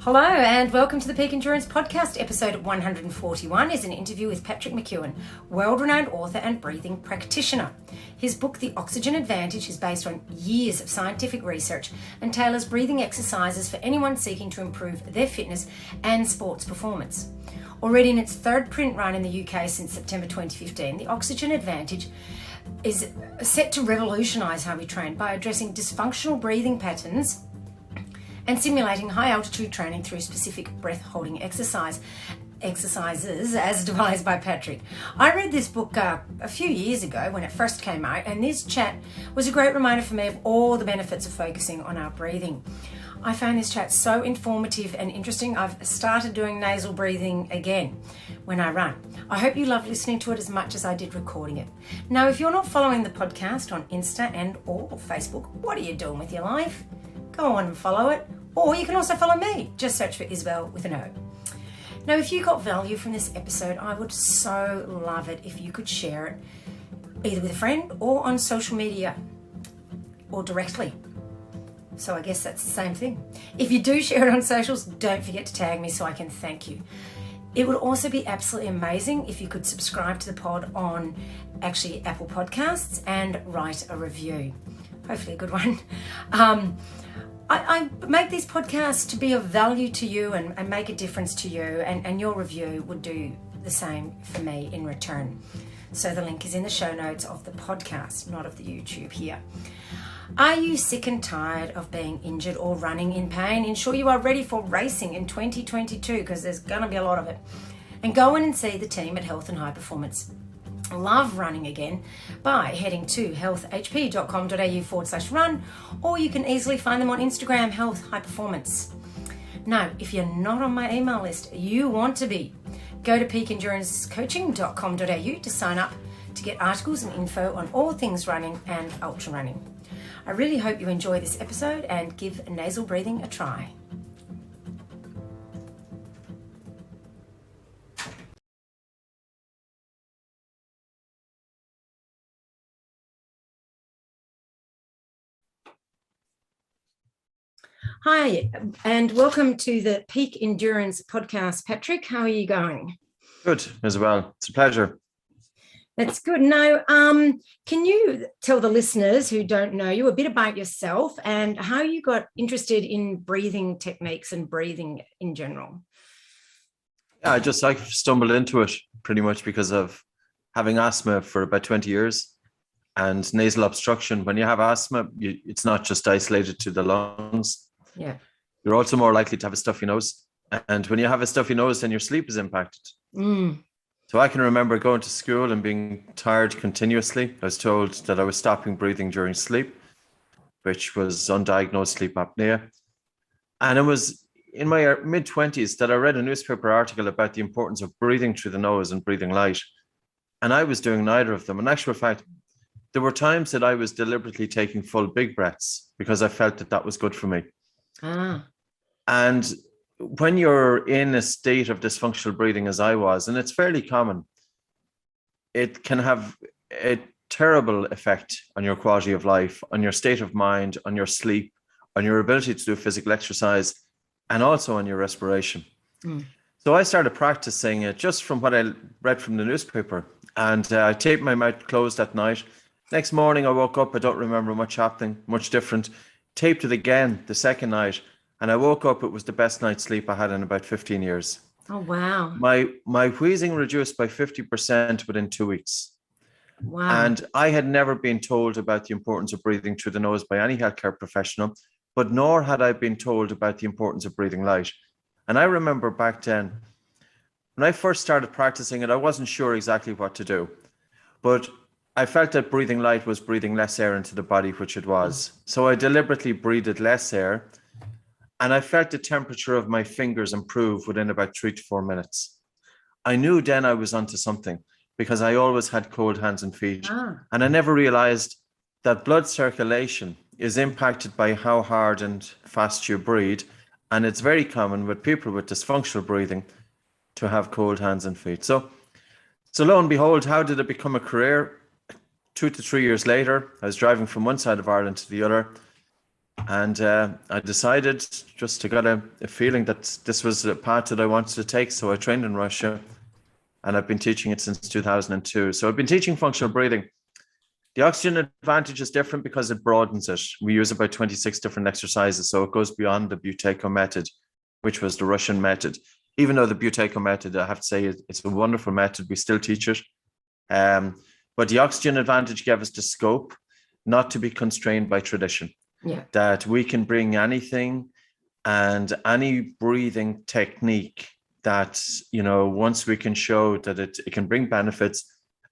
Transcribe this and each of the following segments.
Hello and welcome to the Peak Endurance Podcast. Episode 141 is an interview with Patrick McKeown, world-renowned author and breathing practitioner. His book, The Oxygen Advantage, is based on years of scientific research and tailors breathing exercises for anyone seeking to improve their fitness and sports performance. Already in its third print run in the UK since September 2015, The Oxygen Advantage is set to revolutionise how we train by addressing dysfunctional breathing patterns and simulating high-altitude training through specific breath-holding exercises as devised by Patrick. I read this book a few years ago when it first came out, and this chat was a great reminder for me of all the benefits of focusing on our breathing. I found this chat so informative and interesting. I've started doing nasal breathing again when I run. I hope you love listening to it as much as I did recording it. Now, if you're not following the podcast on Insta and or Facebook, what are you doing with your life? Go on and follow it. Or you can also follow me. Just search for Isabel with an O. Now, if you got value from this episode, I would so love it if you could share it either with a friend or on social media or directly. So I guess that's the same thing. If you do share it on socials, don't forget to tag me so I can thank you. It would also be absolutely amazing if you could subscribe to the pod on Apple Podcasts and write a review. Hopefully a good one. I make these podcasts to be of value to you and make a difference to you, and your review would do the same for me in return. So the link is in the show notes of the podcast, not of the YouTube here. Are you sick and tired of being injured or running in pain? Ensure you are ready for racing in 2022 because there's going to be a lot of it. And go in and see the team at Health and High Performance. Love running again by heading to healthhp.com.au/run, or you can easily find them on Instagram, Health High Performance. Now, if you're not on my email list, you want to be. Go to peakendurancecoaching.com.au to sign up to get articles and info on all things running and ultra running. I really hope you enjoy this episode and give nasal breathing a try. Hi, and welcome to the Peak Endurance Podcast. Patrick, how are you going? Good, as well. It's a pleasure. That's good. Now, can you tell the listeners who don't know you a bit about yourself and how you got interested in breathing techniques and breathing in general? Yeah, I stumbled into it pretty much because of having asthma for about 20 years and nasal obstruction. When you have asthma, it's not just isolated to the lungs. Yeah. You're also more likely to have a stuffy nose. And when you have a stuffy nose, then your sleep is impacted. So I can remember going to school and being tired continuously. I was told that I was stopping breathing during sleep, which was undiagnosed sleep apnea. And it was in my mid-20s that I read a newspaper article about the importance of breathing through the nose and breathing light. And I was doing neither of them. In actual fact, there were times that I was deliberately taking full big breaths because I felt that was good for me. And when you're in a state of dysfunctional breathing, as I was, and it's fairly common, it can have a terrible effect on your quality of life, on your state of mind, on your sleep, on your ability to do physical exercise, and also on your respiration. So I started practicing it just from what I read from the newspaper, and I taped my mouth closed at night. Next morning, I woke up, I don't remember much happening, much different. Taped it again the second night, and I woke up, it was the best night's sleep I had in about 15 years. Oh, wow. My wheezing reduced by 50% within 2 weeks. Wow. And I had never been told about the importance of breathing through the nose by any healthcare professional, but nor had I been told about the importance of breathing light. And I remember back then, when I first started practicing it, I wasn't sure exactly what to do. But I felt that breathing light was breathing less air into the body, which it was. So I deliberately breathed less air, and I felt the temperature of my fingers improve within about 3 to 4 minutes. I knew then I was onto something because I always had cold hands and feet. And I never realized that blood circulation is impacted by how hard and fast you breathe. And it's very common with people with dysfunctional breathing to have cold hands and feet. So lo and behold, how did it become a career? 2 to 3 years later, I was driving from one side of Ireland to the other. And I decided, just to get a feeling that this was a path that I wanted to take. So I trained in Russia, and I've been teaching it since 2002. So I've been teaching functional breathing. The oxygen advantage is different because it broadens it. We use about 26 different exercises. So it goes beyond the Buteyko method, which was the Russian method. Even though the Buteyko method, I have to say, it's a wonderful method. We still teach it. But the oxygen advantage gave us the scope not to be constrained by tradition. Yeah. That we can bring anything and any breathing technique that, once we can show that it can bring benefits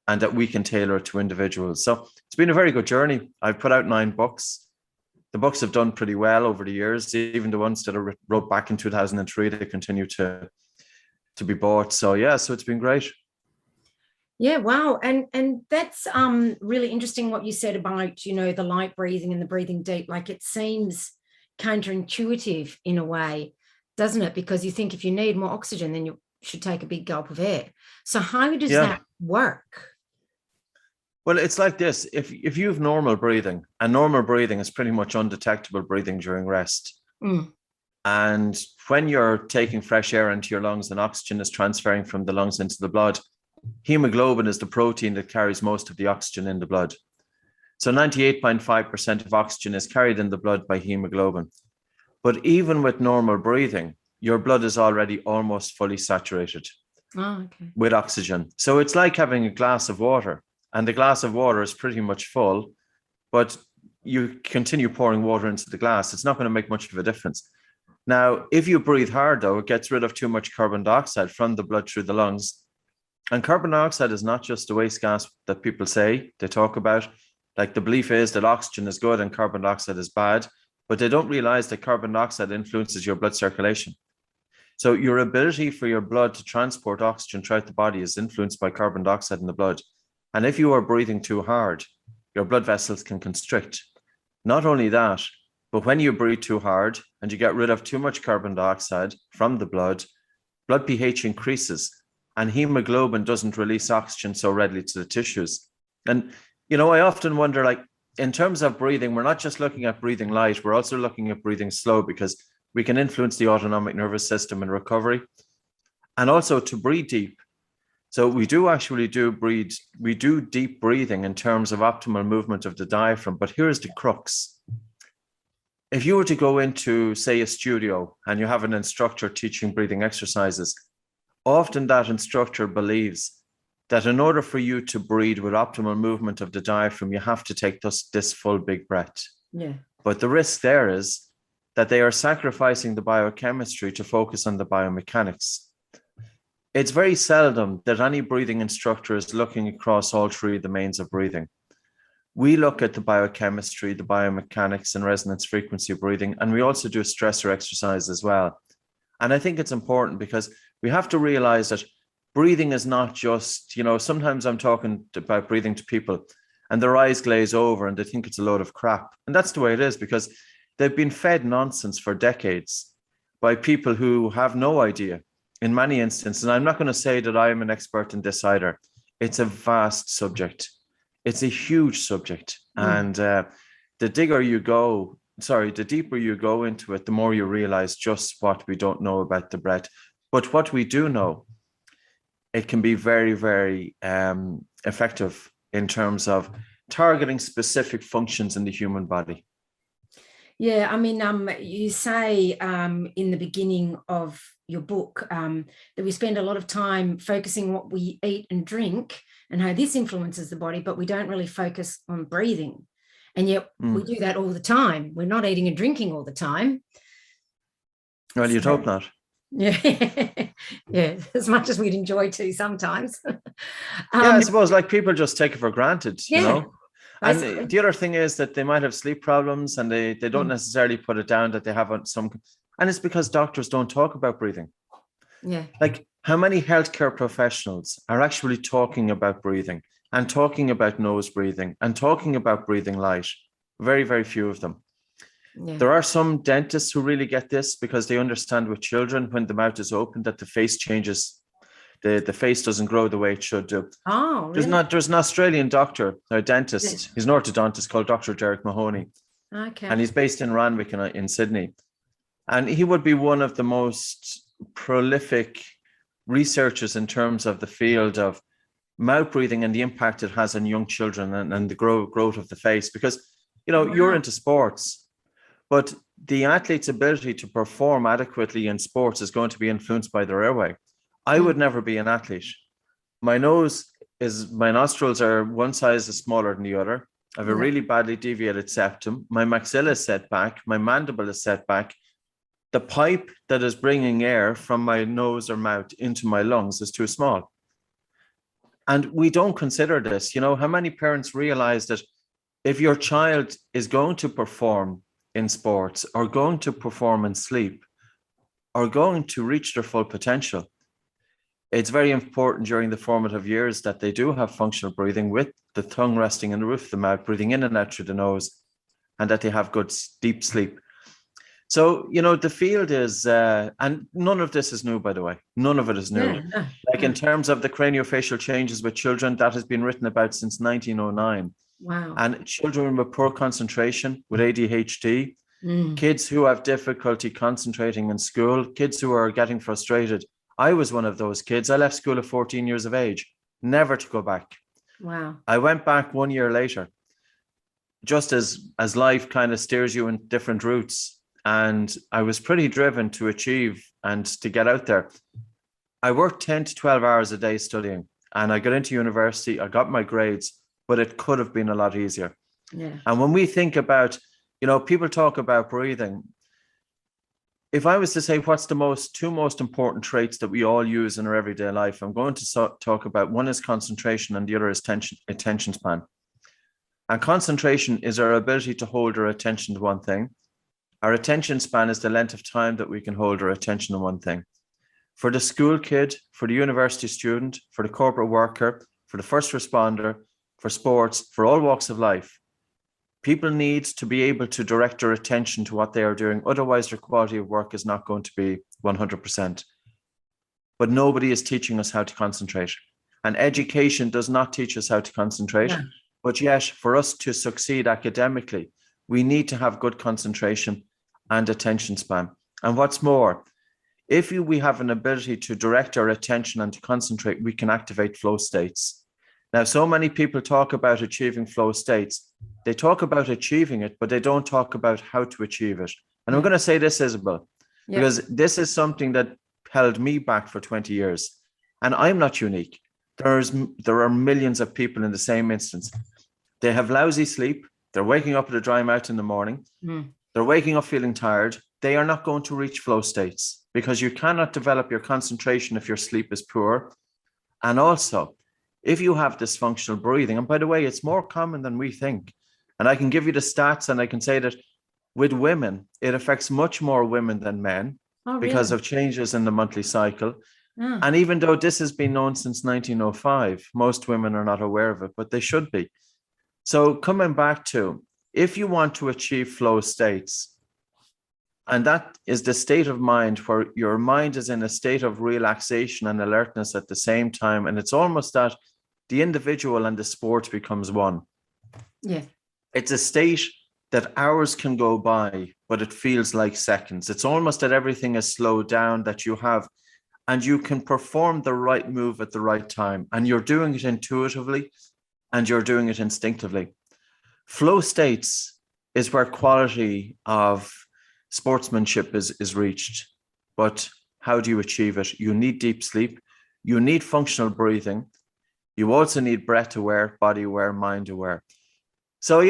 and that we can tailor it to individuals. So it's been a very good journey. I've put out 9 books. The books have done pretty well over the years. Even the ones that I wrote back in 2003, they continue to be bought. So it's been great. Yeah, wow. And that's really interesting what you said about, the light breathing and the breathing deep. Like, it seems counterintuitive in a way, doesn't it? Because you think if you need more oxygen, then you should take a big gulp of air. So how does that work? Well, it's like this. If you have normal breathing, and normal breathing is pretty much undetectable breathing during rest. And when you're taking fresh air into your lungs and oxygen is transferring from the lungs into the blood, hemoglobin is the protein that carries most of the oxygen in the blood. So 98.5% of oxygen is carried in the blood by hemoglobin. But even with normal breathing, your blood is already almost fully saturated with oxygen. So it's like having a glass of water, and the glass of water is pretty much full, but you continue pouring water into the glass. It's not going to make much of a difference. Now, if you breathe hard, though, it gets rid of too much carbon dioxide from the blood through the lungs. And carbon dioxide is not just a waste gas that people say, they talk about. Like, the belief is that oxygen is good and carbon dioxide is bad, but they don't realize that carbon dioxide influences your blood circulation. So your ability for your blood to transport oxygen throughout the body is influenced by carbon dioxide in the blood. And if you are breathing too hard, your blood vessels can constrict. Not only that, but when you breathe too hard and you get rid of too much carbon dioxide from the blood pH increases, and hemoglobin doesn't release oxygen so readily to the tissues. And, I often wonder, like, in terms of breathing, we're not just looking at breathing light, we're also looking at breathing slow, because we can influence the autonomic nervous system in recovery, and also to breathe deep. So we do deep breathing in terms of optimal movement of the diaphragm. But here's the crux. If you were to go into, say, a studio and you have an instructor teaching breathing exercises, often that instructor believes that in order for you to breathe with optimal movement of the diaphragm, you have to take this full big breath. Yeah. But the risk there is that they are sacrificing the biochemistry to focus on the biomechanics. It's very seldom that any breathing instructor is looking across all 3 domains of breathing. We look at the biochemistry, the biomechanics, and resonance frequency breathing, and we also do stressor exercise as well. And I think it's important because we have to realize that breathing is not just, sometimes I'm talking about breathing to people and their eyes glaze over and they think it's a load of crap. And that's the way it is, because they've been fed nonsense for decades by people who have no idea in many instances. And I'm not going to say that I'm an expert in this either. It's a vast subject. It's a huge subject. And the deeper you go into it, the more you realize just what we don't know about the breath. But what we do know, it can be very, very effective in terms of targeting specific functions in the human body. Yeah, I mean, you say in the beginning of your book that we spend a lot of time focusing what we eat and drink and how this influences the body, but we don't really focus on breathing. And yet we do that all the time. We're not eating and drinking all the time. Well, you'd hope not. Yeah, yeah, as much as we'd enjoy to sometimes. I suppose, like, people just take it for granted, Basically. And the other thing is that they might have sleep problems and they don't necessarily put it down that they have some, and it's because doctors don't talk about breathing. Yeah. Like, how many healthcare professionals are actually talking about breathing and talking about nose breathing and talking about breathing light? Very, very few of them. Yeah. There are some dentists who really get this because they understand with children, when the mouth is open, that the face changes. The face doesn't grow the way it should do. Oh, really? There's an Australian doctor, a dentist, he's an orthodontist called Dr. Derek Mahoney. Okay. and he's based in Randwick in Sydney. And he would be one of the most prolific researchers in terms of the field of mouth breathing and the impact it has on young children and the growth of the face. Because, you're into sports, but the athlete's ability to perform adequately in sports is going to be influenced by their airway. I would never be an athlete. My nostrils are one size is smaller than the other. I have a really badly deviated septum. My maxilla is set back. My mandible is set back. The pipe that is bringing air from my nose or mouth into my lungs is too small. And we don't consider this. How many parents realize that if your child is going to perform in sports or going to perform in sleep or going to reach their full potential, it's very important during the formative years that they do have functional breathing with the tongue resting in the roof of the mouth, breathing in and out through the nose, and that they have good deep sleep. So, the field is, and none of this is new, by the way. None of it is new. In terms of the craniofacial changes with children, that has been written about since 1909. Wow. And children with poor concentration, with ADHD, kids who have difficulty concentrating in school, kids who are getting frustrated. I was one of those kids. I left school at 14 years of age, never to go back. Wow. I went back 1 year later, just as life kind of steers you in different routes. And I was pretty driven to achieve and to get out there. I worked 10 to 12 hours a day studying, and I got into university. I got my grades, but it could have been a lot easier. Yeah. And when we think about, people talk about breathing. If I was to say what's the two most important traits that we all use in our everyday life, I'm going to talk about, one is concentration and the other is attention span. And concentration is our ability to hold our attention to one thing. Our attention span is the length of time that we can hold our attention to one thing. For the school kid, for the university student, for the corporate worker, for the first responder, for sports, for all walks of life, people need to be able to direct their attention to what they are doing. Otherwise, their quality of work is not going to be 100%. But nobody is teaching us how to concentrate. And education does not teach us how to concentrate. No. But yet, for us to succeed academically, we need to have good concentration and attention span. And what's more, if we have an ability to direct our attention and to concentrate, we can activate flow states. Now, so many people talk about achieving flow states. They talk about achieving it, but they don't talk about how to achieve it. And I'm going to say this, Isabel, because this is something that held me back for 20 years. And I'm not unique. There are millions of people in the same instance. They have lousy sleep. They're waking up with a dry mouth in the morning. They're waking up feeling tired. They are not going to reach flow states because you cannot develop your concentration if your sleep is poor. And also, if you have dysfunctional breathing, and by the way, it's more common than we think. And I can give you the stats, and I can say that with women, it affects much more women than men because of changes in the monthly cycle. And even though this has been known since 1905, most women are not aware of it, but they should be. So coming back to, if you want to achieve flow states, and that is the state of mind where your mind is in a state of relaxation and alertness at the same time. And it's almost that the individual and the sport becomes one. Yeah. It's a state that hours can go by, but it feels like seconds. It's almost that everything is slowed down, that you have, and you can perform the right move at the right time. And you're doing it intuitively and you're doing it instinctively. Flow states is where quality of sportsmanship is reached. But how do you achieve it? You need deep sleep. You need functional breathing. You also need breath aware, body aware, mind aware. So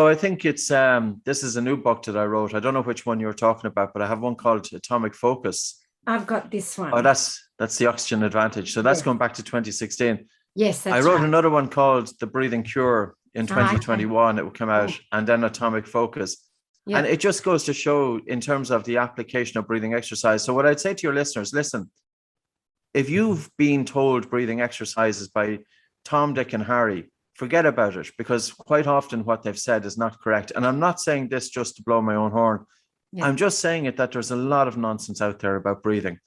I think it's this is a new book that I wrote. I don't know which one you're talking about, but I have one called Atomic Focus. I've got this one. Oh, that's the Oxygen Advantage. So that's going back to 2016. Yes, that's I wrote right. another one called The Breathing Cure in 2021. It will come out, and then Atomic Focus. Yeah. And it just goes to show in terms of the application of breathing exercise. So what I'd say to your listeners, listen, if you've been told breathing exercises by Tom, Dick, and Harry, forget about it, because quite often what they've said is not correct. And I'm not saying this just to blow my own horn. Yeah. I'm just saying it that there's a lot of nonsense out there about breathing.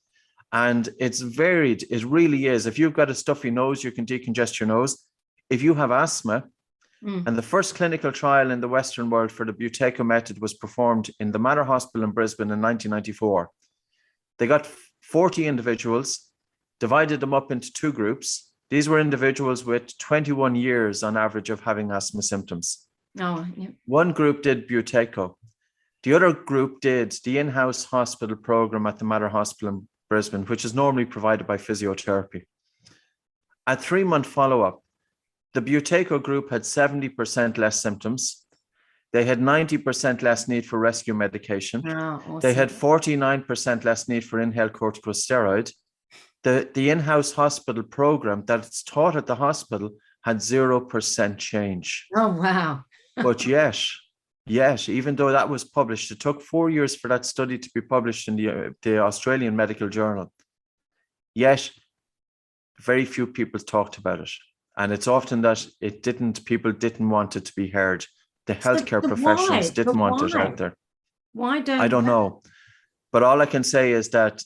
And it's varied. It really is. If you've got a stuffy nose, you can decongest your nose. If you have asthma, And the first clinical trial in the Western world for the Buteyko method was performed in the Manor Hospital in Brisbane in 1994. They got 40 individuals, divided them up into two groups. These were individuals with 21 years on average of having asthma symptoms. Oh, yeah. One group did Buteyko. The other group did the in-house hospital program at the Manor Hospital in Brisbane, which is normally provided by physiotherapy. At 3-month follow-up, the Buteyko group had 70% less symptoms. They had 90% less need for rescue medication. Oh, awesome. They had 49% less need for inhaled corticosteroid. The in-house hospital program that's taught at the hospital had 0% change. Oh, wow. But yet, even though that was published, it took 4 years for that study to be published in the Australian Medical Journal. Yet, very few people talked about it. And it's often that people didn't want it to be heard. The healthcare professionals didn't want it out there. Why don't I don't know. But all I can say is that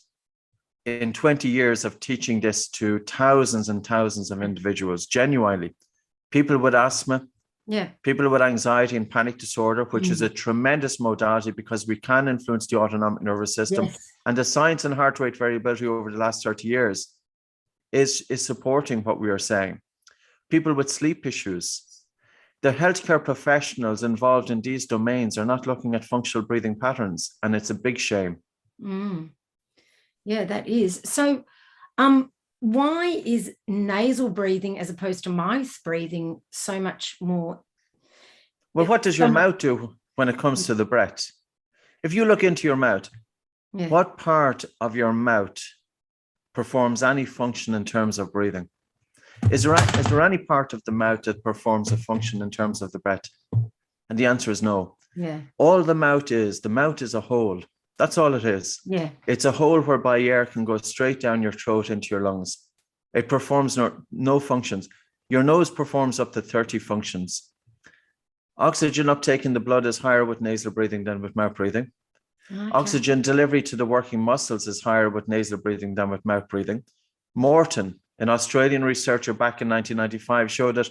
in 20 years of teaching this to thousands and thousands of individuals, genuinely, people with asthma, people with anxiety and panic disorder, which is a tremendous modality because we can influence the autonomic nervous system. And the science and heart rate variability over the last 30 years is supporting what we are saying. People with sleep issues, the healthcare professionals involved in these domains are not looking at functional breathing patterns, and it's a big shame. Yeah, that is. So why is nasal breathing as opposed to mouth breathing so much more? Well, what does your mouth do when it comes to the breath? If you look into your mouth, what part of your mouth performs any function in terms of breathing? Is there any part of the mouth that performs a function in terms of the breath? And the answer is no. All the mouth is a hole. That's all it is. It's a hole whereby air can go straight down your throat into your lungs. It performs no functions. Your nose performs up to 30 functions. Oxygen uptake in the blood is higher with nasal breathing than with mouth breathing. Oxygen delivery to the working muscles is higher with nasal breathing than with mouth breathing. Morton, an Australian researcher back in 1995, showed that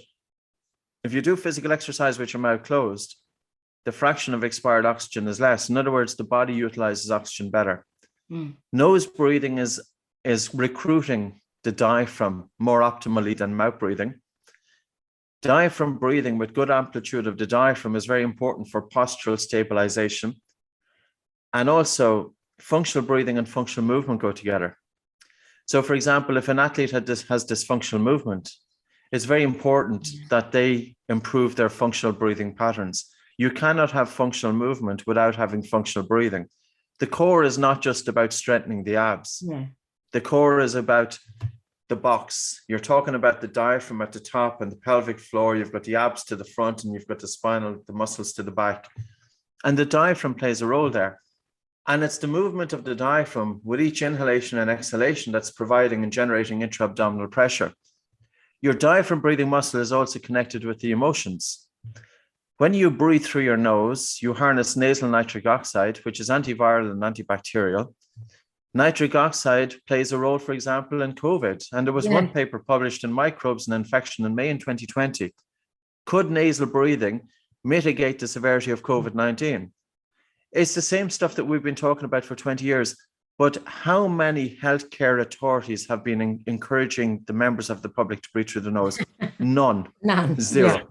if you do physical exercise with your mouth closed, the fraction of expired oxygen is less. In other words, the body utilizes oxygen better. Nose breathing is recruiting the diaphragm more optimally than mouth breathing. Diaphragm breathing with good amplitude of the diaphragm is very important for postural stabilization. And also, functional breathing and functional movement go together. So, for example, if an athlete has dysfunctional movement, it's very important that they improve their functional breathing patterns. You cannot have functional movement without having functional breathing. The core is not just about strengthening the abs. The core is about the box. You're talking about the diaphragm at the top and the pelvic floor. You've got the abs to the front and you've got the muscles to the back. And the diaphragm plays a role there. And it's the movement of the diaphragm with each inhalation and exhalation that's providing and generating intra-abdominal pressure. Your diaphragm breathing muscle is also connected with the emotions. When you breathe through your nose, you harness nasal nitric oxide, which is antiviral and antibacterial. Nitric oxide plays a role, for example, in COVID. And there was one paper published in Microbes and Infection in May in 2020. Could nasal breathing mitigate the severity of COVID-19? It's the same stuff that we've been talking about for 20 years. But how many healthcare authorities have been encouraging the members of the public to breathe through the nose? None. Zero.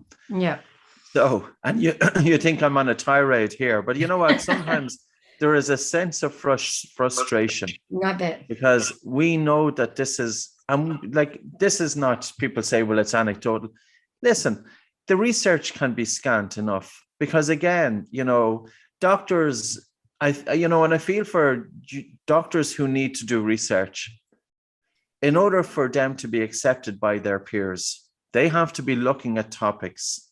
So, and you think I'm on a tirade here, but you know what? Sometimes there is a sense of frustration. Not that. Because we know that this is not, people say, well, it's anecdotal. Listen, the research can be scant enough because, again, doctors, and I feel for doctors who need to do research, in order for them to be accepted by their peers, they have to be looking at topics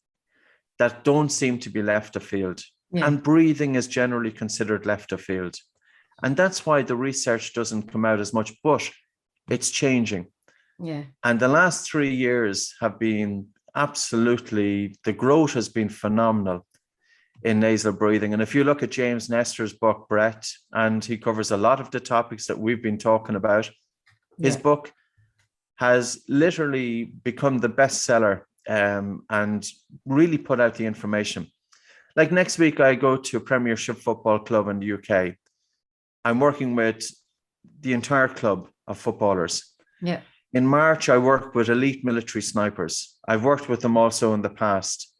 that don't seem to be left afield. And breathing is generally considered left afield. And that's why the research doesn't come out as much, but it's changing. And the last 3 years have been absolutely, the growth has been phenomenal in nasal breathing. And if you look at James Nestor's book, Breath, and he covers a lot of the topics that we've been talking about, his book has literally become the bestseller and really put out the information. Like next week, I go to a Premiership football club in the UK. I'm working with the entire club of footballers. Yeah. In March, I work with elite military snipers. I've worked with them also in the past.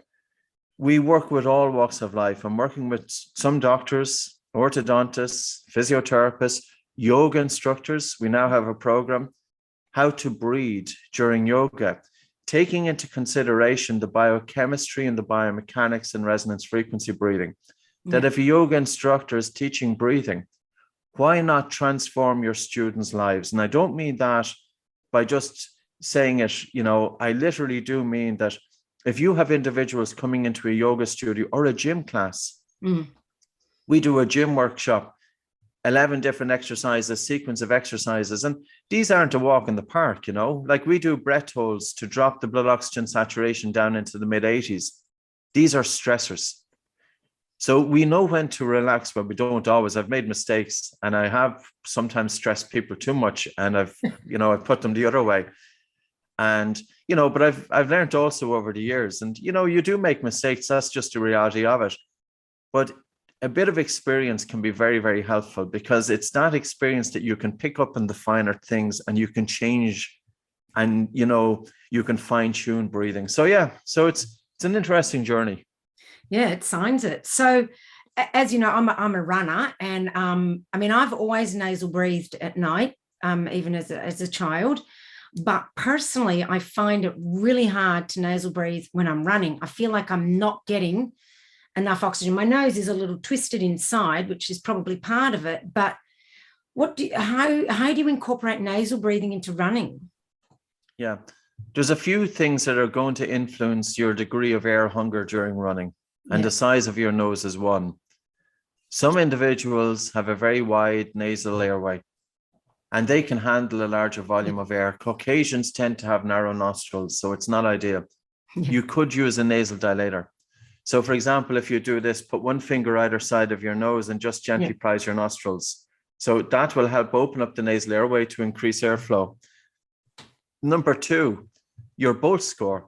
We work with all walks of life. I'm working with some doctors, orthodontists, physiotherapists, yoga instructors. We now have a program, how to breathe during yoga, taking into consideration the biochemistry and the biomechanics and resonance frequency breathing. That if a yoga instructor is teaching breathing, why not transform your students' lives? And I don't mean that by just saying it, I literally do mean that if you have individuals coming into a yoga studio or a gym class, we do a gym workshop, 11 different exercises, sequence of exercises. And these aren't a walk in the park, like we do breath holds to drop the blood oxygen saturation down into the mid 80s. These are stressors. So we know when to relax, but we don't always. I've made mistakes and I have sometimes stressed people too much, and I've put them the other way. And, but I've learned also over the years, and, you do make mistakes. That's just the reality of it. But a bit of experience can be very, very helpful, because it's that experience that you can pick up in the finer things and you can change, and, you can fine tune breathing. So, so it's an interesting journey. Yeah, it signs it. So, as you know, I'm a runner, and I've always nasal breathed at night, even as a child. But personally, I find it really hard to nasal breathe when I'm running. I feel like I'm not getting enough oxygen. My nose is a little twisted inside, which is probably part of it. But how do you incorporate nasal breathing into running? Yeah, there's a few things that are going to influence your degree of air hunger during running. And the size of your nose is one. Some individuals have a very wide nasal airway, and they can handle a larger volume of air. Caucasians tend to have narrow nostrils, so it's not ideal. You could use a nasal dilator. So, for example, if you do this, put one finger either side of your nose and just gently prise your nostrils. So that will help open up the nasal airway to increase airflow. Number 2, your Bolt score,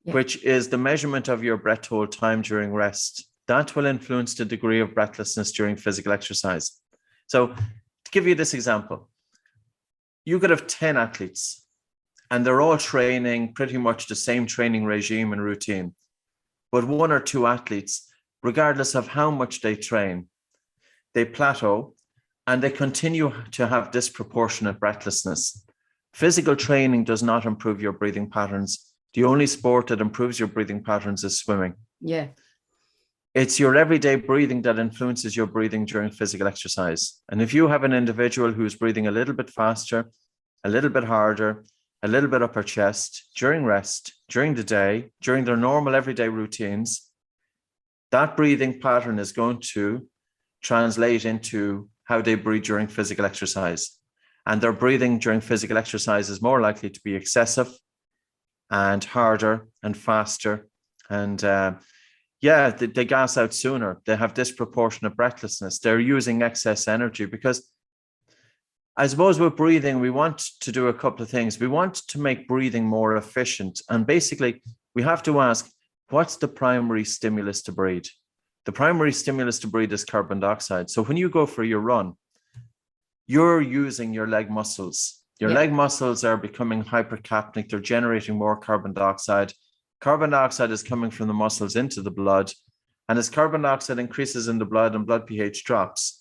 which is the measurement of your breath hold time during rest. That will influence the degree of breathlessness during physical exercise. So to give you this example, you could have 10 athletes and they're all training pretty much the same training regime and routine. But 1 or 2 athletes, regardless of how much they train, they plateau and they continue to have disproportionate breathlessness. Physical training does not improve your breathing patterns. The only sport that improves your breathing patterns is swimming. Yeah. It's your everyday breathing that influences your breathing during physical exercise. And if you have an individual who's breathing a little bit faster, a little bit harder, a little bit upper chest during rest, during the day, during their normal everyday routines, that breathing pattern is going to translate into how they breathe during physical exercise. And their breathing during physical exercise is more likely to be excessive and harder and faster. And they gas out sooner. They have disproportionate breathlessness. They're using excess energy, because I suppose with breathing, we want to do a couple of things. We want to make breathing more efficient. And basically, we have to ask, what's the primary stimulus to breathe? The primary stimulus to breathe is carbon dioxide. So when you go for your run, you're using your leg muscles. Your leg muscles are becoming hypercapnic. They're generating more carbon dioxide. Carbon dioxide is coming from the muscles into the blood. And as carbon dioxide increases in the blood and blood pH drops,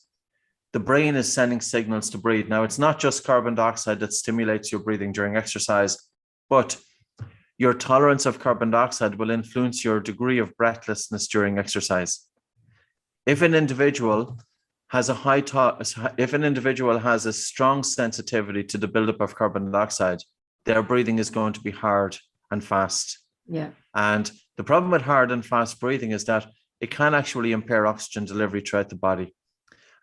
the brain is sending signals to breathe. Now, it's not just carbon dioxide that stimulates your breathing during exercise, but your tolerance of carbon dioxide will influence your degree of breathlessness during exercise. If an individual has a strong sensitivity to the buildup of carbon dioxide, their breathing is going to be hard and fast. Yeah. And the problem with hard and fast breathing is that it can actually impair oxygen delivery throughout the body.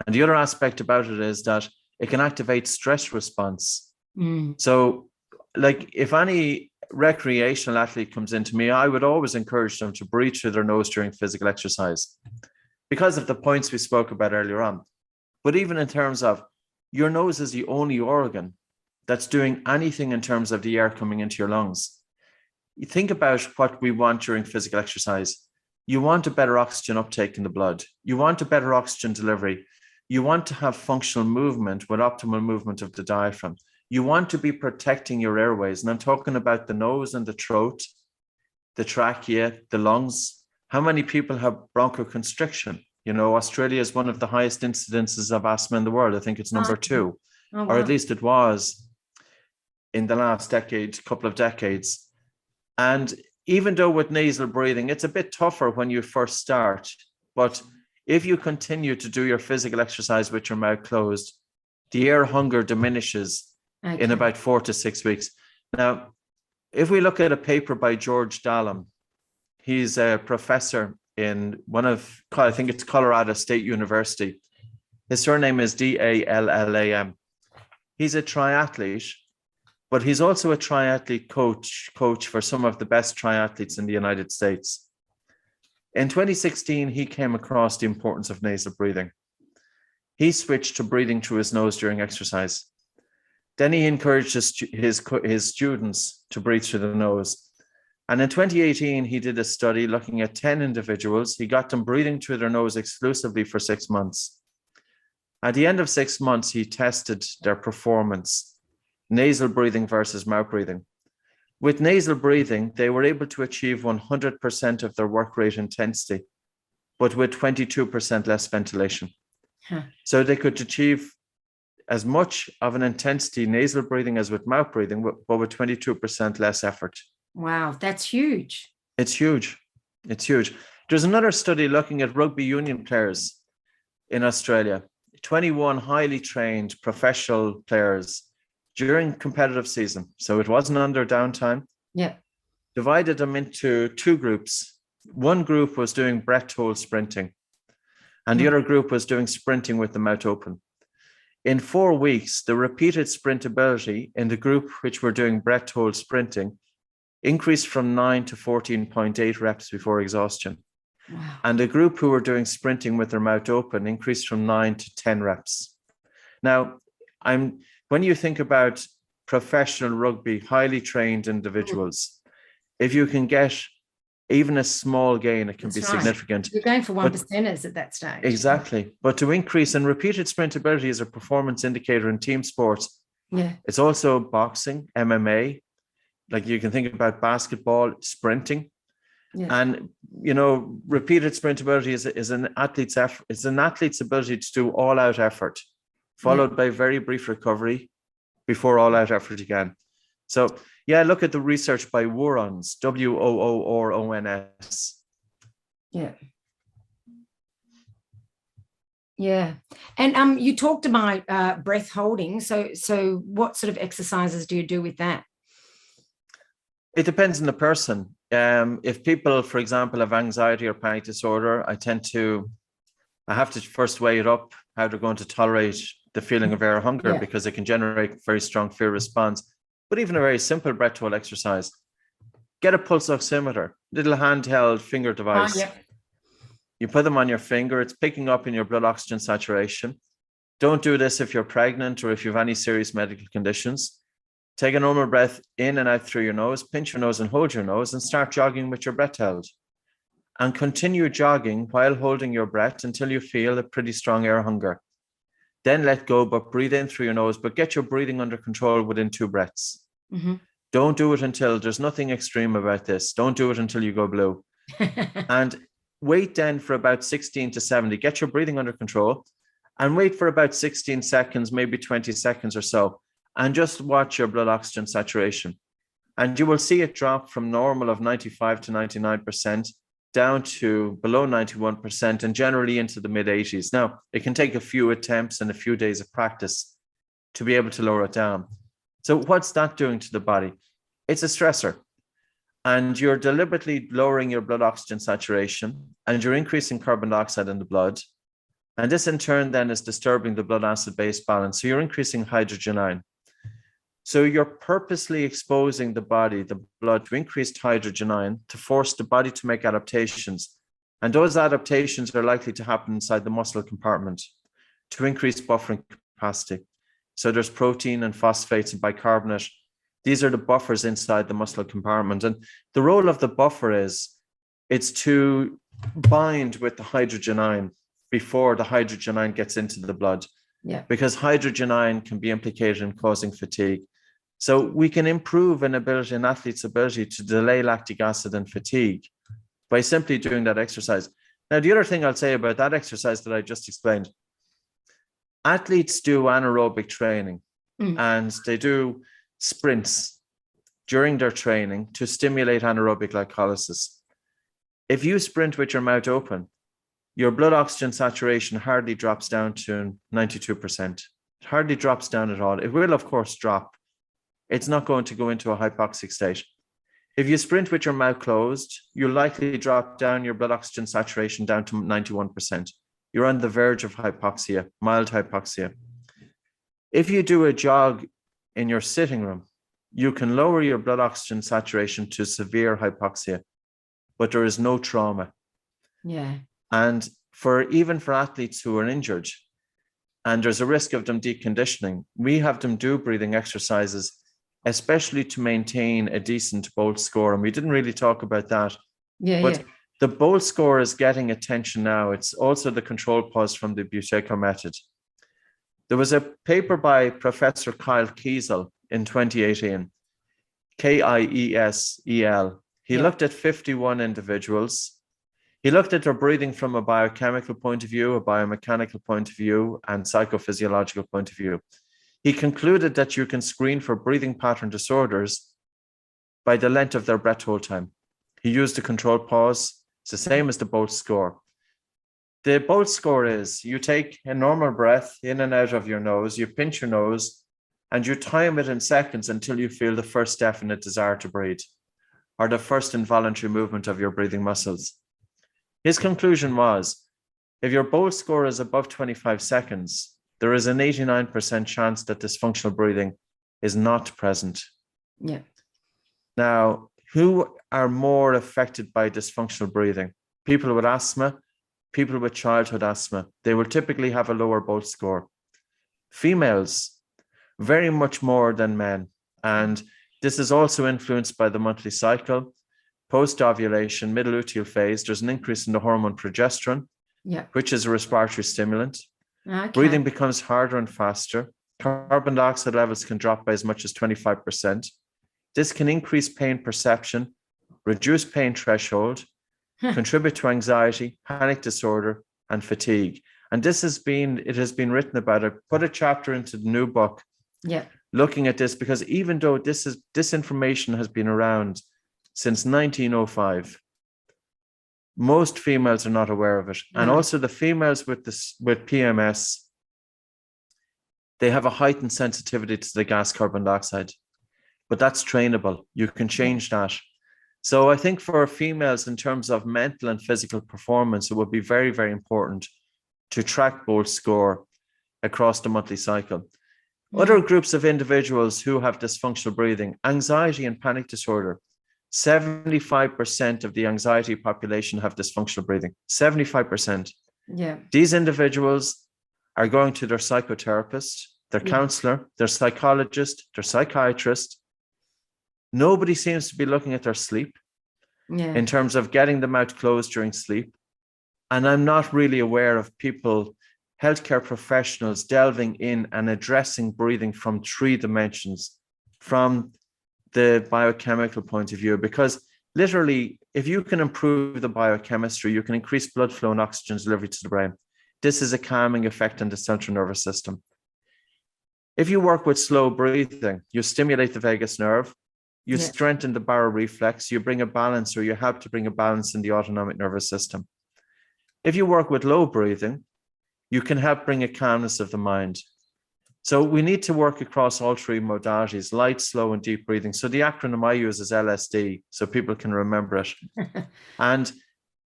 And the other aspect about it is that it can activate stress response. So, like, if any recreational athlete comes into me, I would always encourage them to breathe through their nose during physical exercise, because of the points we spoke about earlier on. But even in terms of your nose is the only organ that's doing anything in terms of the air coming into your lungs. you think about what we want during physical exercise. You want a better oxygen uptake in the blood. You want a better oxygen delivery. You want to have functional movement with optimal movement of the diaphragm. You want to be protecting your airways. And I'm talking about the nose and the throat, the trachea, the lungs. How many people have bronchoconstriction? You know, Australia is one of the highest incidences of asthma in the world. I think it's number 2, or at least it was in the last decade, couple of decades. And even though with nasal breathing, it's a bit tougher when you first start, but if you continue to do your physical exercise with your mouth closed, the air hunger diminishes in about 4 to 6 weeks. Now, if we look at a paper by George Dallam, he's a professor in I think it's Colorado State University. His surname is Dallam. He's a triathlete, but he's also a triathlete coach for some of the best triathletes in the United States. In 2016, he came across the importance of nasal breathing. He switched to breathing through his nose during exercise. Then he encouraged his students to breathe through the nose. And in 2018, he did a study looking at 10 individuals. He got them breathing through their nose exclusively for 6 months. At the end of 6 months, he tested their performance, nasal breathing versus mouth breathing. With nasal breathing, they were able to achieve 100% of their work rate intensity, but with 22% less ventilation. So they could achieve as much of an intensity nasal breathing as with mouth breathing, but with 22% less effort. Wow, that's huge. It's huge. It's huge. There's another study looking at rugby union players in Australia, 21 highly trained professional players during competitive season. So it wasn't under downtime. Yeah. Divided them into 2 groups. One group was doing breath hold sprinting, and the other group was doing sprinting with the mouth open. In 4 weeks, the repeated sprint ability in the group which were doing breath hold sprinting increased from 9 to 14.8 reps before exhaustion. Wow. And the group who were doing sprinting with their mouth open increased from 9 to 10 reps. Now, when you think about professional rugby, highly trained individuals, if you can get even a small gain, it can be significant. You're going for 1%ers at that stage. Exactly. But to increase, and repeated sprint ability is a performance indicator in team sports. Yeah. It's also boxing, MMA, like you can think about basketball, sprinting. Yeah. And, you know, repeated sprint ability is an athlete's effort. It's an athlete's ability to do all out effort, followed by very brief recovery before all out effort again. So, yeah, look at the research by Woorons, Woorons. Yeah. Yeah. And you talked about breath holding. So what sort of exercises do you do with that? It depends on the person. If people, for example, have anxiety or panic disorder, I have to first weigh it up, how they're going to tolerate the feeling of air hunger, because it can generate very strong fear response. But even a very simple breath hold exercise, get a pulse oximeter, little handheld finger device. You put them on your finger, it's picking up in your blood oxygen saturation. Don't do this if you're pregnant or if you have any serious medical conditions. Take a normal breath in and out through your nose, pinch your nose and hold your nose, and start jogging with your breath held. And continue jogging while holding your breath until you feel a pretty strong air hunger. Then let go, but breathe in through your nose, but get your breathing under control within 2 breaths. Mm-hmm. Don't do it until, there's nothing extreme about this. Don't do it until you go blue. And wait then for about 16 to 70. Get your breathing under control and wait for about 16 seconds, maybe 20 seconds or so. And just watch your blood oxygen saturation. And you will see it drop from normal of 95 to 99% down to below 91% and generally into the mid-80s. Now, it can take a few attempts and a few days of practice to be able to lower it down. So what's that doing to the body? It's a stressor. And you're deliberately lowering your blood oxygen saturation and you're increasing carbon dioxide in the blood. And this in turn then is disturbing the blood acid-base balance. So you're increasing hydrogen ion. So you're purposely exposing the body, the blood, to increased hydrogen ion to force the body to make adaptations. And those adaptations are likely to happen inside the muscle compartment to increase buffering capacity. So there's protein and phosphates and bicarbonate These are the buffers inside the muscle compartment. And the role of the buffer it's to bind with the hydrogen ion before the hydrogen ion gets into the blood. Yeah. Because hydrogen ion can be implicated in causing fatigue. So we can improve an athlete's ability to delay lactic acid and fatigue by simply doing that exercise. Now, the other thing I'll say about that exercise that I just explained, athletes do anaerobic training and they do sprints during their training to stimulate anaerobic glycolysis. If you sprint with your mouth open, your blood oxygen saturation hardly drops down to 92%. It hardly drops down at all. It will, of course, drop. It's not going to go into a hypoxic state. If you sprint with your mouth closed, you'll likely drop down your blood oxygen saturation down to 91%. You're on the verge of hypoxia, mild hypoxia. If you do a jog in your sitting room, you can lower your blood oxygen saturation to severe hypoxia, but there is no trauma. Yeah. And even for athletes who are injured, and there's a risk of them deconditioning, we have them do breathing exercises, especially to maintain a decent Bolt score. And we didn't really talk about that. But the Bolt score is getting attention now. It's also the control pause from the Buteyko method. There was a paper by Professor Kyle Kiesel in 2018, Kiesel. He looked at 51 individuals. He looked at their breathing from a biochemical point of view, a biomechanical point of view, and psychophysiological point of view. He concluded that you can screen for breathing pattern disorders by the length of their breath hold time. He used the control pause. It's the same as the Bolt score. The Bolt score is you take a normal breath in and out of your nose, you pinch your nose, and you time it in seconds until you feel the first definite desire to breathe, or the first involuntary movement of your breathing muscles. His conclusion was, if your Bolt score is above 25 seconds, there is an 89% chance that dysfunctional breathing is not present. Yeah. Now, who are more affected by dysfunctional breathing? People with asthma, people with childhood asthma. They will typically have a lower Bolt score. Females, very much more than men. And this is also influenced by the monthly cycle. Post-ovulation, middle luteal phase, there's an increase in the hormone progesterone, which is a respiratory stimulant. Okay. Breathing becomes harder and faster. Carbon dioxide levels can drop by as much as 25%. This can increase pain perception, reduce pain threshold, contribute to anxiety, panic disorder, and fatigue. And it has been written about. I put a chapter into the new book looking at this, because even though this information has been around since 1905, most females are not aware of it. And also the females with PMS, they have a heightened sensitivity to the gas carbon dioxide, but that's trainable. You can change that. So I think for females, in terms of mental and physical performance, it would be very, very important to track Bolt score across the monthly cycle. Other groups of individuals who have dysfunctional breathing, anxiety and panic disorder, 75% of the anxiety population have dysfunctional breathing. 75%. Yeah. These individuals are going to their psychotherapist, their counselor, their psychologist, their psychiatrist. Nobody seems to be looking at their sleep in terms of getting them out closed during sleep. And I'm not really aware of people, healthcare professionals, delving in and addressing breathing from 3 dimensions, from the biochemical point of view, because literally, if you can improve the biochemistry, you can increase blood flow and oxygen delivery to the brain. This is a calming effect on the central nervous system. If you work with slow breathing, you stimulate the vagus nerve, you strengthen the baroreflex, you bring a balance, or you help to bring a balance in the autonomic nervous system. If you work with low breathing, you can help bring a calmness of the mind. So we need to work across all 3 modalities: light, slow, and deep breathing. So the acronym I use is LSD, so people can remember it. And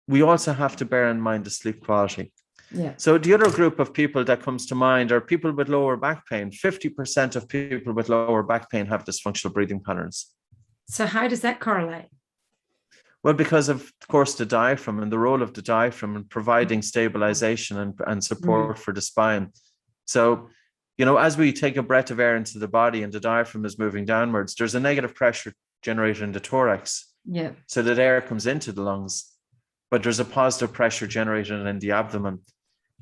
we also have to bear in mind the sleep quality. Yeah. So the other group of people that comes to mind are people with lower back pain. 50% of people with lower back pain have dysfunctional breathing patterns. So how does that correlate? Well, because of course, the diaphragm and the role of the diaphragm in providing stabilization and support for the spine. So As we take a breath of air into the body and the diaphragm is moving downwards, there's a negative pressure generated in the thorax. Yeah. So that air comes into the lungs, but there's a positive pressure generated in the abdomen.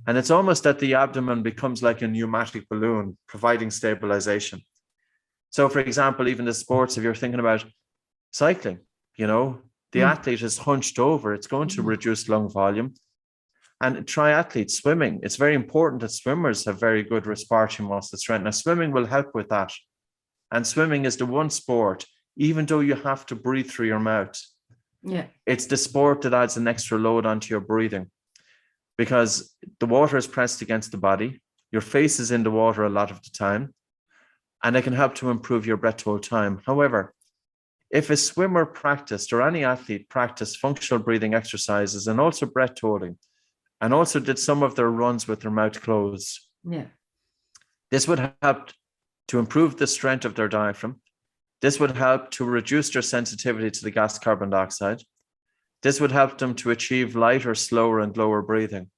And it's almost that the abdomen becomes like a pneumatic balloon, providing stabilization. So, for example, even the sports, if you're thinking about cycling, the athlete is hunched over, it's going to reduce lung volume. And triathletes, swimming, it's very important that swimmers have very good respiratory muscle strength. Now, swimming will help with that. And swimming is the one sport, even though you have to breathe through your mouth, it's the sport that adds an extra load onto your breathing, because the water is pressed against the body. Your face is in the water a lot of the time, and it can help to improve your breath hold time. However, if a swimmer practiced, or any athlete practiced, functional breathing exercises and also breath holding, and also did some of their runs with their mouth closed, this would help to improve the strength of their diaphragm. This would help to reduce their sensitivity to the gas carbon dioxide. This would help them to achieve lighter, slower, and lower breathing.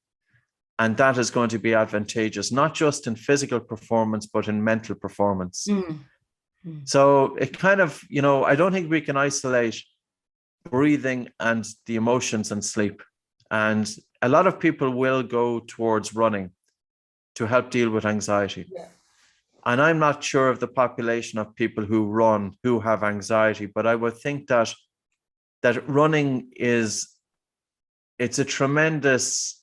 And that is going to be advantageous, not just in physical performance, but in mental performance. So it kind of, I don't think we can isolate breathing and the emotions and sleep. And a lot of people will go towards running to help deal with anxiety. And I'm not sure of the population of people who run who have anxiety, but I would think that running it's a tremendous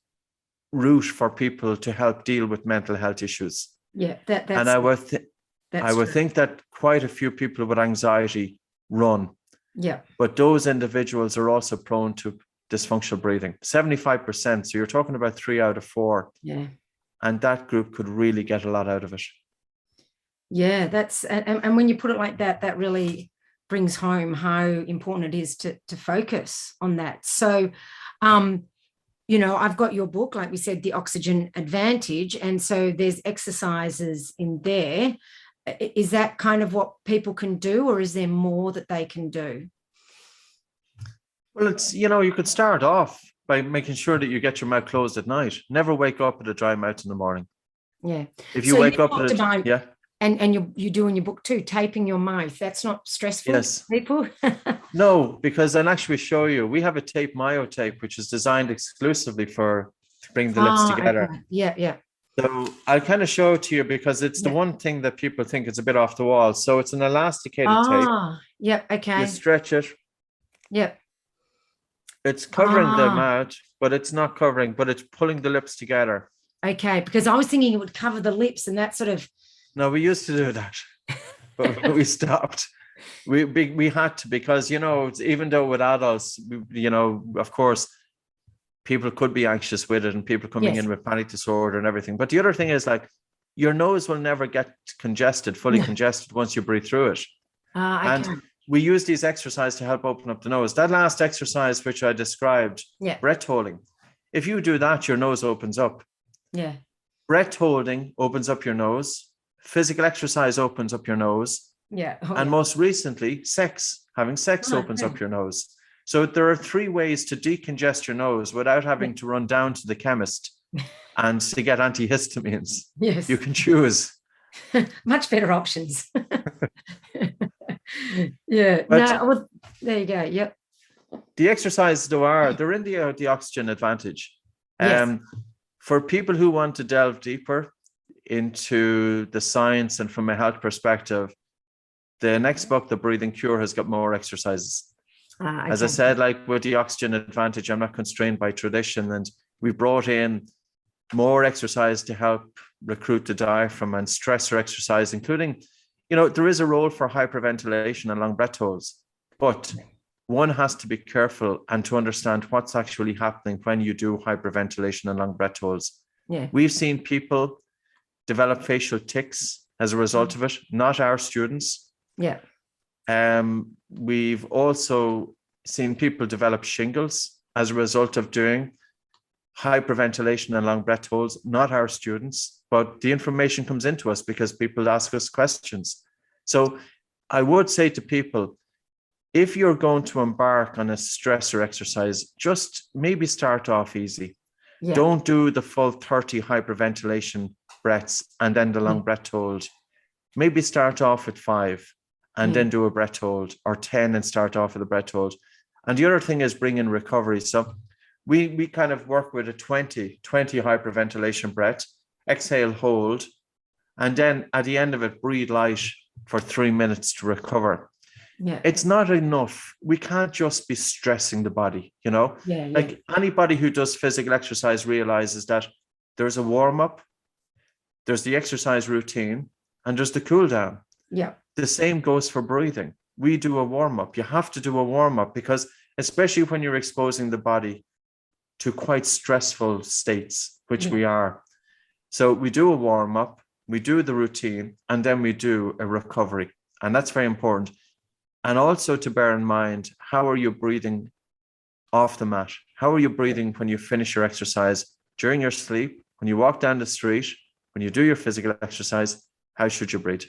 route for people to help deal with mental health issues. And I would think that quite a few people with anxiety run. But those individuals are also prone to dysfunctional breathing. 75%. So you're talking about 3 out of 4. And that group could really get a lot out of it. That's and when you put it like that, that really brings home how important it is to focus on that. So I've got your book, like we said, The Oxygen Advantage, and so there's exercises in there. Is that kind of what people can do, or is there more that they can do? Well, it's you could start off by making sure that you get your mouth closed at night. Never wake up with a dry mouth in the morning. If you wake up with And you do in your book too, taping your mouth. That's not stressful for people? No, because I'll actually show you. We have a tape, myotape, which is designed exclusively to bring the lips together. Okay. So I'll kind of show it to you, because it's the one thing that people think is a bit off the wall. So it's an elasticated tape. Okay. You stretch it. It's covering the mouth, but it's not covering, but it's pulling the lips together. Okay, because I was thinking it would cover the lips and that sort of... No, we used to do that, but we stopped. We had to, because, even though with adults, of course, people could be anxious with it, and people coming in with panic disorder and everything. But the other thing is, like, your nose will never get fully congested once you breathe through it. And we use these exercises to help open up the nose. That last exercise, which I described, breath holding, if you do that, your nose opens up. Breath holding opens up your nose. Physical exercise opens up your nose. And most recently, having sex opens up your nose. So there are 3 ways to decongest your nose without having to run down to the chemist and to get antihistamines. You can choose. Much better options. There you go. The exercises, they're in the Oxygen Advantage. For people who want to delve deeper into the science and from a health perspective, the next book, The Breathing Cure, has got more exercises. As I said, like with the Oxygen Advantage, I'm not constrained by tradition, and we brought in more exercise to help recruit the diaphragm and stressor exercise, including, there is a role for hyperventilation and long breath holds, but one has to be careful and to understand what's actually happening when you do hyperventilation and long breath holds. We've seen people develop facial tics as a result of it, not our students. We've also seen people develop shingles as a result of doing hyperventilation and long breath holds, not our students, but the information comes into us because people ask us questions. So I would say to people, if you're going to embark on a stressor exercise, just maybe start off easy. Don't do the full 30 hyperventilation breaths and then the long breath hold. Maybe start off with 5 and then do a breath hold, or 10 and start off with a breath hold. And the other thing is bring in recovery. So we kind of work with a 20 hyperventilation breath, exhale, hold, and then at the end of it, breathe light for 3 minutes to recover. Yeah. It's not enough. We can't just be stressing the body, Yeah. Like anybody who does physical exercise realizes that there's a warm-up, there's the exercise routine, and there's the cool down. Yeah. The same goes for breathing. We do a warm-up. You have to do a warm-up because especially when you're exposing the body to quite stressful states, which we are. So we do a warm-up, we do the routine, and then we do a recovery. And that's very important. And also to bear in mind, how are you breathing off the mat? How are you breathing when you finish your exercise, during your sleep, when you walk down the street, when you do your physical exercise? How should you breathe?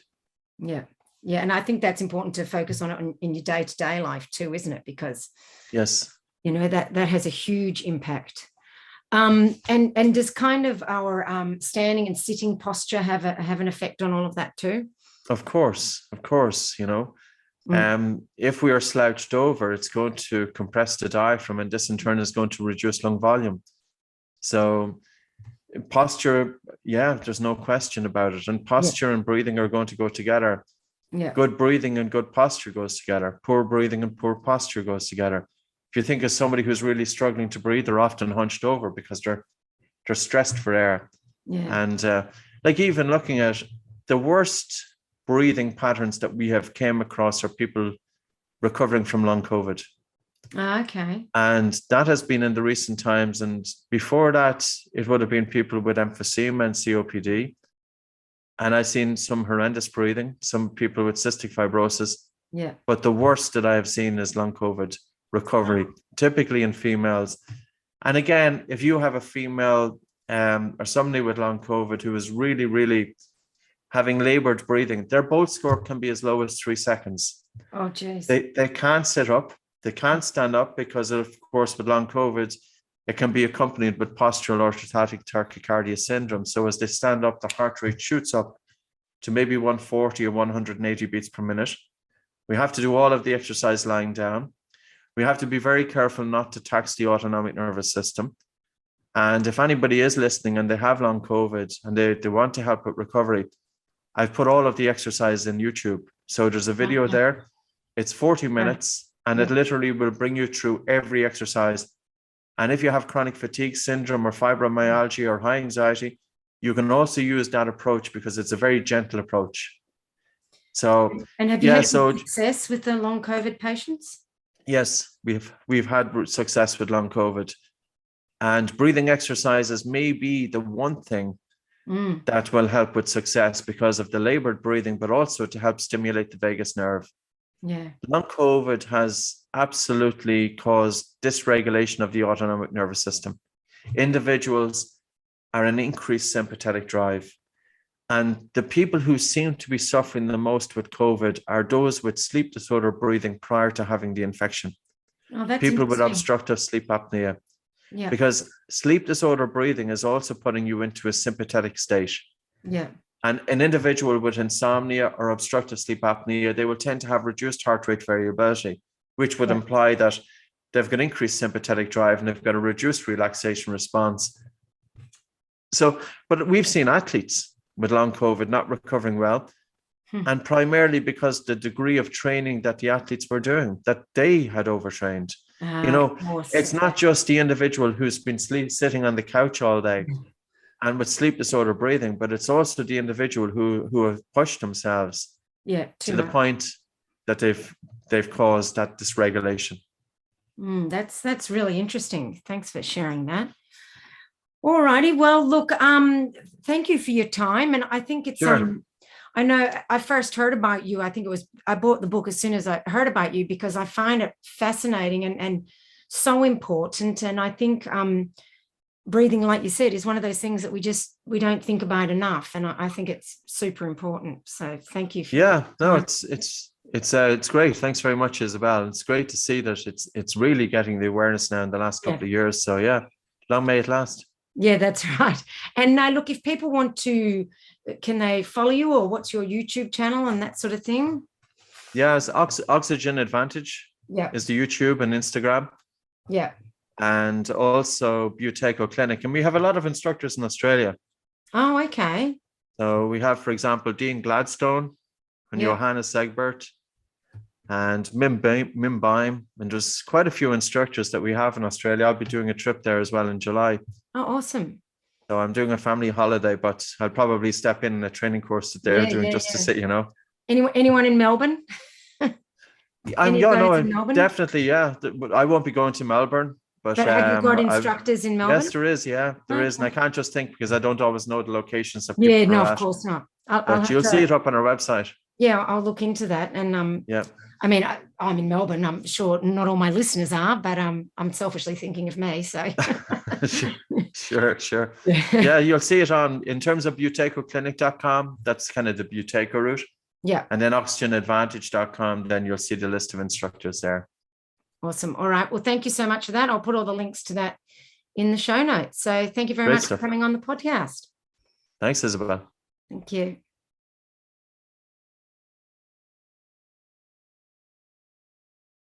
Yeah. Yeah. And I think that's important to focus on it in your day-to-day life too, isn't it? Because yes, that has a huge impact. And does kind of our standing and sitting posture have an effect on all of that too? Of course. If we are slouched over, it's going to compress the diaphragm, and this in turn is going to reduce lung volume. So posture, there's no question about it. And posture and breathing are going to go together. Yeah. Good breathing and good posture goes together. Poor breathing and poor posture goes together. If you think of somebody who's really struggling to breathe, they're often hunched over because they're stressed for air. Yeah. And like even looking at the worst breathing patterns that we have came across are people recovering from long COVID. Okay. And that has been in the recent times. And before that, it would have been people with emphysema and COPD. And I've seen some horrendous breathing, some people with cystic fibrosis. Yeah. But the worst that I have seen is long COVID recovery, typically in females. And again, if you have a female or somebody with long COVID who is really, really having labored breathing, their bolt score can be as low as 3 seconds. Oh, geez. They can't sit up. They can't stand up because, of course, with long COVID, it can be accompanied with postural orthostatic tachycardia syndrome. So as they stand up, the heart rate shoots up to maybe 140 or 180 beats per minute. We have to do all of the exercise lying down. We have to be very careful not to tax the autonomic nervous system. And if anybody is listening and they have long COVID and they want to help with recovery, I've put all of the exercise in YouTube. So there's a video there. It's 40 minutes and it literally will bring you through every exercise. And if you have chronic fatigue syndrome or fibromyalgia or high anxiety, you can also use that approach because it's a very gentle approach. So, and have you had success with the long COVID patients? Yes, we've had success with long COVID, and breathing exercises may be the one thing that will help with success because of the labored breathing, but also to help stimulate the vagus nerve. Yeah. Long COVID has absolutely caused dysregulation of the autonomic nervous system. Individuals are an increased sympathetic drive. And the people who seem to be suffering the most with COVID are those with sleep disorder breathing prior to having the infection. Oh, that's people with obstructive sleep apnea. Yeah. Because sleep disorder breathing is also putting you into a sympathetic state. Yeah. And an individual with insomnia or obstructive sleep apnea, they will tend to have reduced heart rate variability, which would imply that they've got increased sympathetic drive and they've got a reduced relaxation response. So, but we've seen athletes with long COVID not recovering well, and primarily because the degree of training that the athletes were doing, that they had overtrained. It's not just the individual who's been sitting on the couch all day and with sleep disorder breathing, but it's also the individual who have pushed themselves to the point that they've caused that dysregulation. That's really interesting. Thanks for sharing that. All righty. Well, look, thank you for your time. And I think it's, I know I first heard about you. I bought the book as soon as I heard about you because I find it fascinating and so important. And I think breathing, like you said, is one of those things that we don't think about enough. And I think it's super important. So thank you. It's great. Thanks very much, Isabel. It's great to see that it's really getting the awareness now in the last couple of years. So long may it last. Yeah, that's right. And look, if people want to, can they follow you, or what's your YouTube channel and that sort of thing? Yeah, it's Oxygen Advantage Yeah. is the YouTube and Instagram, Yeah. and also Buteco Clinic. And we have a lot of instructors in Australia. Oh, okay. So we have, for example, Dean Gladstone and Yeah. Johannes Egbert and Mim Baim. And there's quite a few instructors that we have in Australia. I'll be doing a trip there as well in July. Oh, awesome. So I'm doing a family holiday, but I'll probably step in a training course that they're doing just to sit, Anyone in Melbourne? Definitely, yeah. But I won't be going to Melbourne. But have you got instructors in Melbourne? Yes, there is. Yeah, there is. And I can't just think because I don't always know the locations of people. Yeah, no, of course not. But you'll see it up on our website. Yeah, I'll look into that. And yeah. I mean, I'm in Melbourne. I'm sure not all my listeners are, but I'm selfishly thinking of me. So sure. Yeah, you'll see it in terms of butecoclinic.com. That's kind of the Buteco route. Yeah. And then oxygenadvantage.com, then you'll see the list of instructors there. Awesome. All right. Well, thank you so much for that. I'll put all the links to that in the show notes. So thank you very much for coming on the podcast. Thanks, Isabel. Thank you.